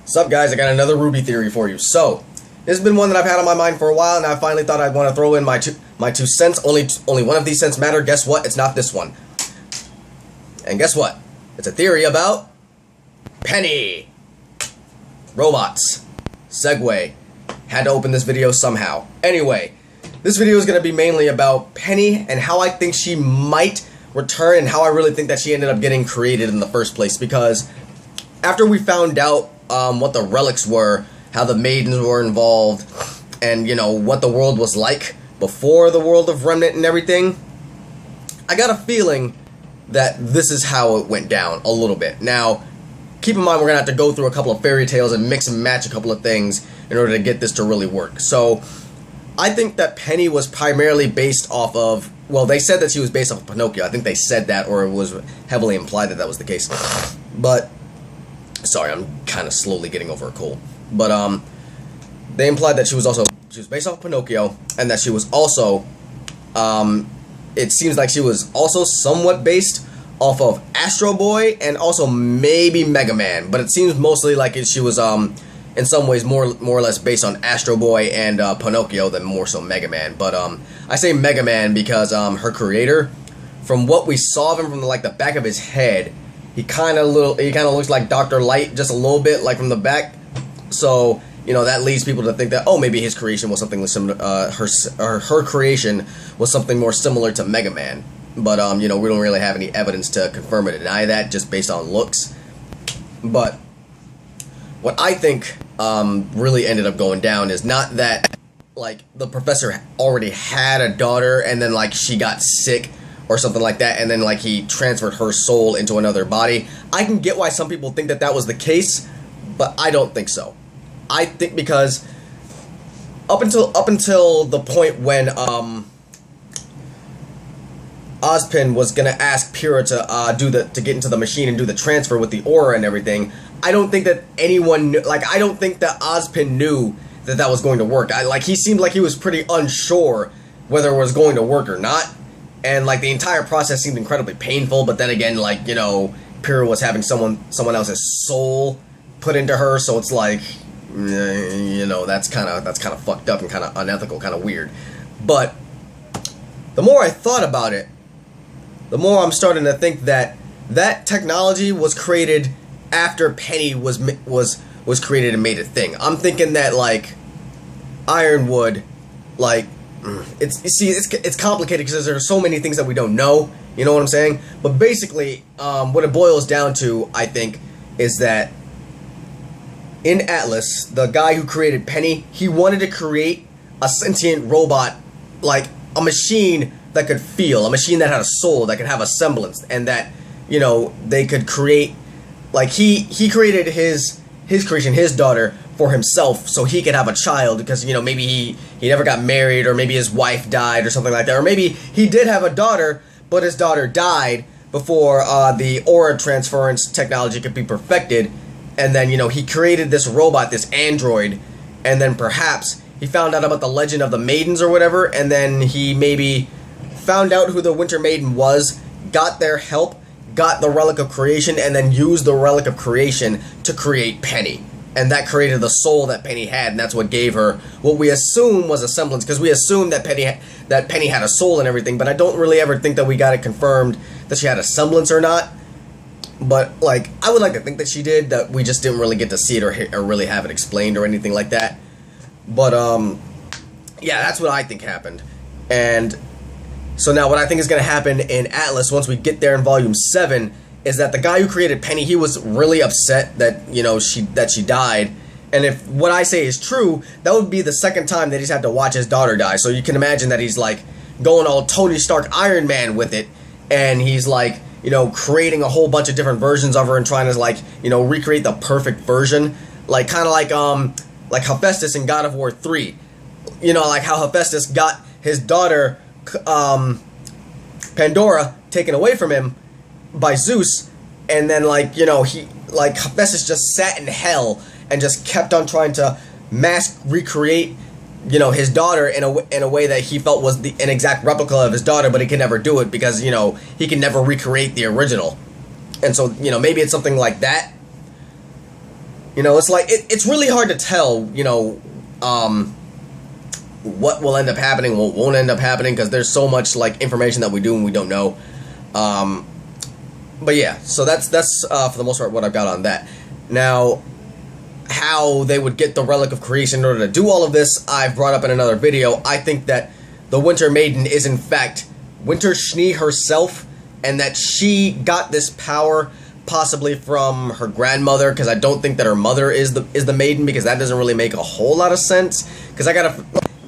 Sup guys, I got another RWBY theory for you. So, this has been one that I've had on my mind for a while, and I finally thought I'd want to throw in my two cents. Only one of these cents matter. Guess what? It's not this one. And guess what? It's a theory about Penny. Robots. Segway. Had to open this video somehow. Anyway, this video is going to be mainly about Penny and how I think she might return and how I really think that she ended up getting created in the first place. Because after we found out what the relics were, how the maidens were involved, and you know what the world was like before the world of Remnant and everything, I got a feeling that this is how it went down a little bit. Now, keep in mind we're gonna have to go through a couple of fairy tales and mix and match a couple of things in order to get this to really work. So, I think that Penny was primarily based off of, well, they said that she was based off of Pinocchio. I think they said that, or it was heavily implied that that was the case. But sorry, I'm kind of slowly getting over a cold. But they implied that she was based off Pinocchio, and that she was also it seems like she was also somewhat based off of Astro Boy and also maybe Mega Man, but it seems mostly like she was in some ways more or less based on Astro Boy and Pinocchio than more so Mega Man. But I say Mega Man because her creator, from what we saw of him from the back of his head, he kind of looks like Dr. Light just a little bit, like from the back. So, you know, that leads people to think that, oh, maybe his creation was something similar, her creation was something more similar to Mega Man. But, you know, we don't really have any evidence to confirm or deny that, just based on looks. But what I think really ended up going down is not that, like, the professor already had a daughter and then, like, she got sick or something like that, and then, like, he transferred her soul into another body. I can get why some people think that that was the case, but I don't think so. I think because up until the point when Ozpin was gonna ask Pyrrha to get into the machine and do the transfer with the aura and everything, I don't think that anyone knew, I don't think that Ozpin knew that that was going to work. He seemed like he was pretty unsure whether it was going to work or not, and like the entire process seemed incredibly painful. But then again, like, you know, Pyrrha was having someone else's soul put into her, so it's like, you know, that's kind of fucked up and kind of unethical, kind of weird. But the more I thought about it, the more I'm starting to think that that technology was created after Penny was created and made a thing. I'm thinking that, like, Ironwood, like, it's complicated because there are so many things that we don't know. You know what I'm saying? But basically, what it boils down to, I think, is that in Atlas, the guy who created Penny, he wanted to create a sentient robot, like a machine that could feel, a machine that had a soul, that could have a semblance, and that, you know, they could create, like, he created his creation, his daughter, for himself, so he could have a child, because, you know, maybe he never got married, or maybe his wife died, or something like that, or maybe he did have a daughter, but his daughter died before the aura transference technology could be perfected. And then, you know, he created this robot, this android, and then perhaps he found out about the legend of the maidens or whatever, and then he maybe found out who the Winter Maiden was, got their help, got the Relic of Creation, and then used the Relic of Creation to create Penny. And that created the soul that Penny had, and that's what gave her what we assume was a semblance, because we assumed that Penny had a soul and everything, but I don't really ever think that we got it confirmed that she had a semblance or not. But, like, I would like to think that she did, that we just didn't really get to see it or really have it explained or anything like that. But, yeah, that's what I think happened. And so now what I think is going to happen in Atlas, once we get there in Volume 7, is that the guy who created Penny, he was really upset that, you know, she died. And if what I say is true, that would be the second time that he's had to watch his daughter die. So you can imagine that he's, like, going all Tony Stark Iron Man with it, and he's, like, you know, creating a whole bunch of different versions of her and trying to, like, you know, recreate the perfect version. Like, kind of like Hephaestus in God of War 3. You know, like how Hephaestus got his daughter, Pandora, taken away from him by Zeus. And then, like, you know, Hephaestus just sat in hell and just kept on trying to mass recreate, you know, his daughter in a way that he felt was an exact replica of his daughter, but he could never do it because, you know, he can never recreate the original. And so, you know, maybe it's something like that. You know, it's like it's really hard to tell. You know, what will end up happening, what won't end up happening, because there's so much like information that we do and we don't know. But yeah, so that's for the most part what I've got on that. Now, how they would get the Relic of Creation in order to do all of this, I've brought up in another video. I think that the Winter Maiden is in fact Winter Schnee herself, and that she got this power possibly from her grandmother, because I don't think that her mother is the Maiden, because that doesn't really make a whole lot of sense. Because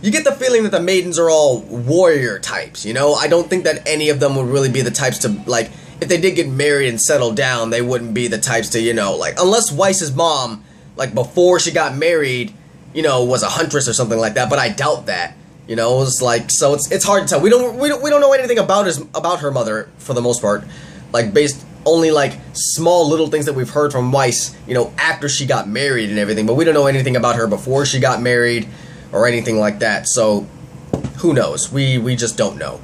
you get the feeling that the Maidens are all warrior types, you know? I don't think that any of them would really be the types to, like, if they did get married and settle down, they wouldn't be the types to, you know, like, unless Weiss's mom, like, before she got married, you know, was a huntress or something like that, but I doubt that. You know, it's like, so it's hard to tell. We don't know anything about her mother for the most part, like based only like small little things that we've heard from Weiss, you know, after she got married and everything, but we don't know anything about her before she got married or anything like that. So who knows? We just don't know.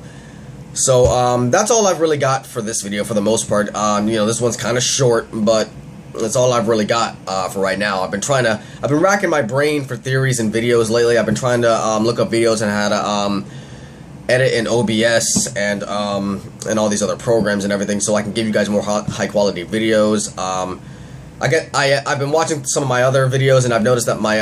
So that's all I've really got for this video for the most part. You know, this one's kind of short, but that's all I've really got for right now. I've been racking my brain for theories and videos lately. I've been trying to look up videos on how to edit in OBS and all these other programs and everything, so I can give you guys more high quality videos. I've been watching some of my other videos, and I've noticed that my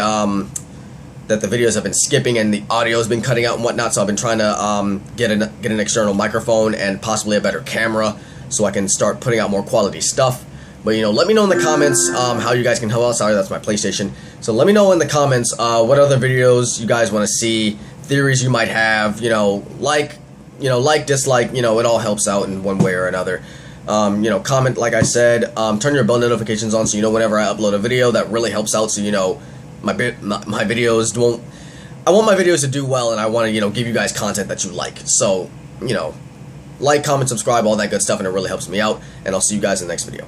that the videos have been skipping and the audio has been cutting out and whatnot. So I've been trying to get an external microphone and possibly a better camera, so I can start putting out more quality stuff. But, you know, let me know in the comments how you guys can help out. Sorry, that's my PlayStation. So let me know in the comments what other videos you guys want to see, theories you might have, you know, dislike, you know, it all helps out in one way or another. You know, comment, like I said, turn your bell notifications on so you know whenever I upload a video. That really helps out, so, you know, my videos won't... I want my videos to do well, and I want to, you know, give you guys content that you like. So, you know, like, comment, subscribe, all that good stuff, and it really helps me out. And I'll see you guys in the next video.